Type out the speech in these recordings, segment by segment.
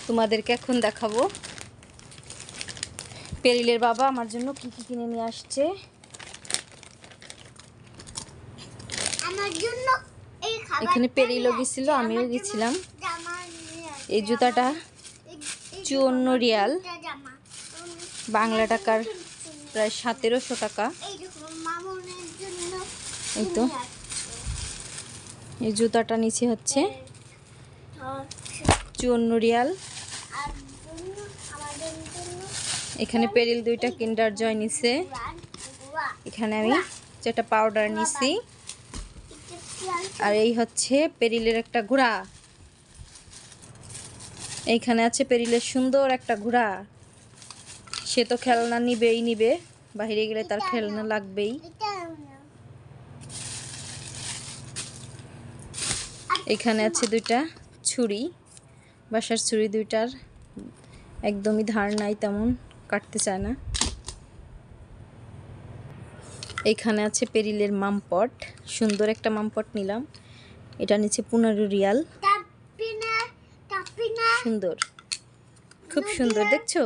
তোমাদেরকে এখন দেখাবো পেরিলের বাবা আমার জন্য কি কি কিনে নিয়ে আসছে। এখানে পেরিলও গেছিল, আমিও গেছিলাম। এই জুতাটা 54 রিয়াল, বাংলা টাকার প্রায় 1700 টাকা। এই তো এই জুতাটা নিচে হচ্ছে 54 রিয়াল। এখানে পেরিল 2টা কিন্ডার জয় নিছে। এখানে আমি যেটা পাউডার নিছি। আর এই হচ্ছে পেরিলের একটা ঘোড়া। এইখানে আছে পেরিলের সুন্দর একটা ঘোড়া। সে তো খেলনা নিবে, বাইরে গেলে তার খেলনা লাগবেই। এখানে আছে 2টা ছুরি, বাসার ছুরি 2টার একদমই ধার নাই, তেমন কাটতে চায় না। এইখানে আছে পেরিলের মামপট, সুন্দর একটা মামপট নিলাম। এটা নিচে 15 রিয়াল। সুন্দর, খুব সুন্দর, দেখছো?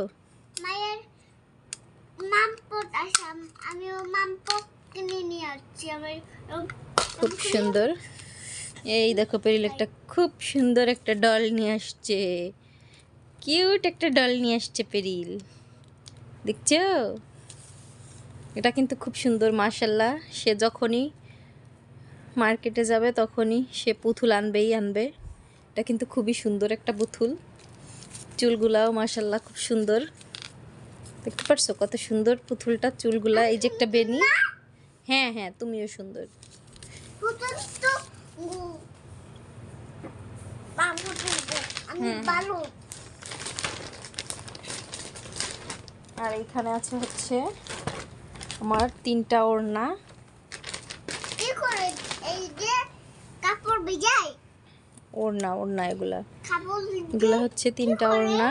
খুব সুন্দর। এই দেখো পেরিল একটা খুব সুন্দর একটা ডল নিয়ে আসছে। কিউট একটা ডল নিয়ে আসছে পেরিল, দেখছো? এটা কিন্তু খুব সুন্দর মাশাআল্লাহ। সে যখনই মার্কেটে যাবে তখনই সে পুতুল আনবে। এটা কিন্তু খুবই সুন্দর একটা পুতুল। চুলগুলাও মাশাআল্লাহ খুব সুন্দর, দেখতে পারছো কত সুন্দর পুতুলটা? চুলগুলা, এই যে একটা বেনি। হ্যাঁ হ্যাঁ, তুমিও সুন্দর। আর এইখানে আছে হচ্ছে আমার 3টা ওড়না। ওড়না এগুলা হচ্ছে 3টা ওড়না।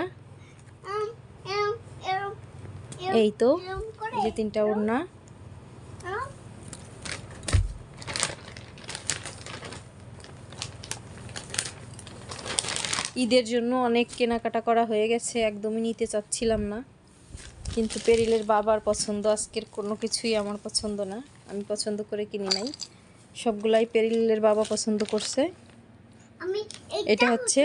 এই তো এই যে 3টা ওড়না। ঈদের জন্য অনেক কেনাকাটা করা হয়ে গেছে, একদমই নিতে চাচ্ছিলাম না, কিন্তু পেরিলের বাবার পছন্দ। আজকের কোনো কিছুই আমার পছন্দ না, আমি পছন্দ করে কিনি নাই, সবগুলাই পেরিলের বাবা পছন্দ করছে। এটা হচ্ছে,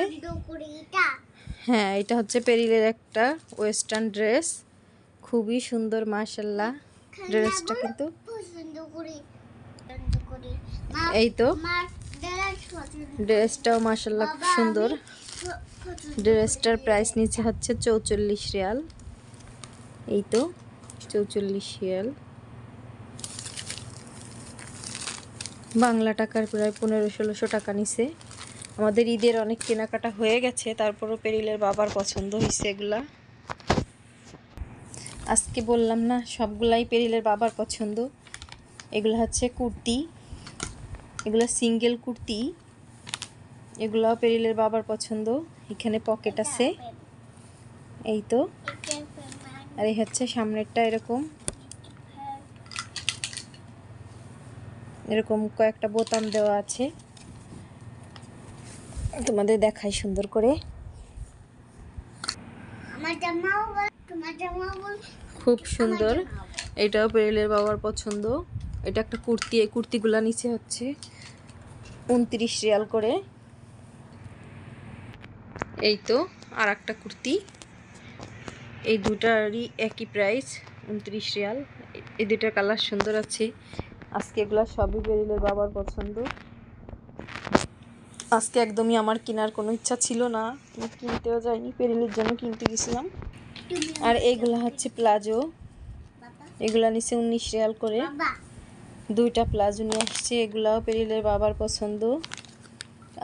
হ্যাঁ এটা হচ্ছে পেরিলের একটা ওয়েস্টার্ন ড্রেস, খুবই সুন্দর মাশাআল্লাহ ড্রেসটা। কিন্তু এই তো ড্রেসটাও মাশাআল্লাহ খুব সুন্দর। ড্রেসটার প্রাইস নিচে হচ্ছে 44 রিয়াল। এই তো 44 রিয়াল, বাংলা টাকার প্রায় 1500-1600 টাকা নিছে। আমাদের ঈদের অনেক কেনাকাটা হয়ে গেছে, তারপরও পেরিলের বাবার পছন্দ হয়েছে এগুলা। আজকে বললাম না সবগুলাই পেরিলের বাবার পছন্দ। এগুলো হচ্ছে কুর্তি, এগুলো সিঙ্গেল কুর্তি, এগুলাও পেরিলের বাবার পছন্দ। এখানে পকেট আছে, এই তো। আর এই হচ্ছে সামনেরটা, এরকম কয়েকটা বোতাম দেওয়া আছে। তোমাদের দেখাই সুন্দর করে। খুব সুন্দর, এটাও পেরিলের বাবার পছন্দ। এটা একটা কুর্তি, এই কুর্তিগুলা নিচে হচ্ছে 29 রিয়াল করে। এই তো আর একটা কুর্তি, এই দুটারই একই প্রাইস 29 রিয়াল। এই দুটার কালার সুন্দর আছে। আজকে এগুলা সবই পেরিলের বাবার পছন্দ। আজকে একদমই আমার কেনার কোনো ইচ্ছা ছিল না, আমি কিনতেও যাইনি, পেরিলের জন্য কিনতে গেছিলাম। আর এইগুলা হচ্ছে প্লাজো, এগুলা নিচে 19 রিয়াল করে। 2টা প্লাজো নিয়ে আসছে, এগুলাও পেরিলের বাবার পছন্দ।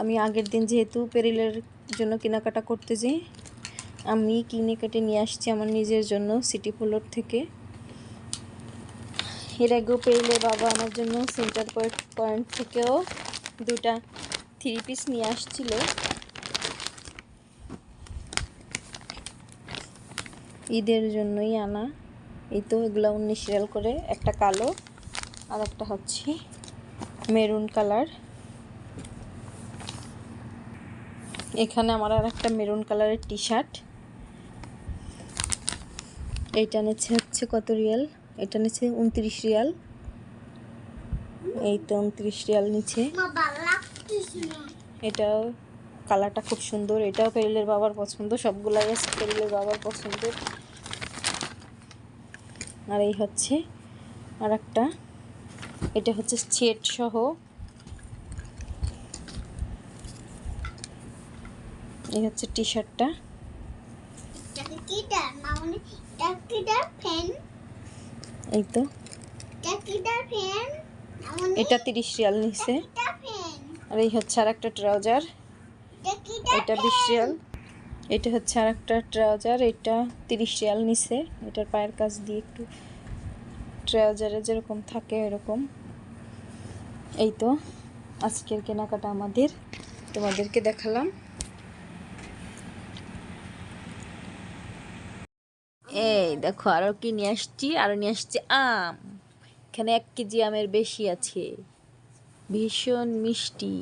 আমি আগের দিন যেহেতু পেরিলের জন্য কেনাকাটা করতে যাই, আমি কিনে কেটে নিয়ে আসছি আমার নিজের জন্য সিটি ফ্লোর থেকে। এর আগেও পেরিলের বাবা আমার জন্য সেন্টার পয়েন্ট থেকেও 2টা 3 পিস নিয়ে আসছিল। ঈদের জন্যই আনা। এই তো এগুলো 19 রিয়াল করে, একটা কালো আর একটা হচ্ছে মেরুন কালার। এখানে আমার আর একটা মেরুন কালারের টি শার্ট, এইটা নিচ্ছে হচ্ছে কত রিয়াল, এটা নিচ্ছে 29 রিয়াল, এই তো 29 রিয়াল নিচ্ছে। এটাও কালারটা খুব সুন্দর, এটাও পেরিলের বাবার পছন্দ, সবগুলাই আছে পেরিলের বাবার পছন্দের। আর এই হচ্ছে আর একটা, এটা হচ্ছে সেট সহ, এই হচ্ছে টি শার্টটা। এই তো এটা 30 রিয়াল নিচ্ছে। আর এই হচ্ছে আর একটা ট্রাউজার, এটা 20 রিয়াল। এটা হচ্ছে আর একটা ট্রাউজার, এটা 30 রিয়াল নিচ্ছে। এটার পায়ের কাছ দিয়ে একটু ট্রাউজারে যেরকম থাকে এরকম। এই তো আজকের কেনাকাটা আমাদের, তোমাদেরকে দেখালাম। এই দেখো আরো কি নিয়ে আসছি, আরো নিয়ে আসছি আম। এখানে 1 কেজি আমের বেশি আছে, ভীষণ মিষ্টি।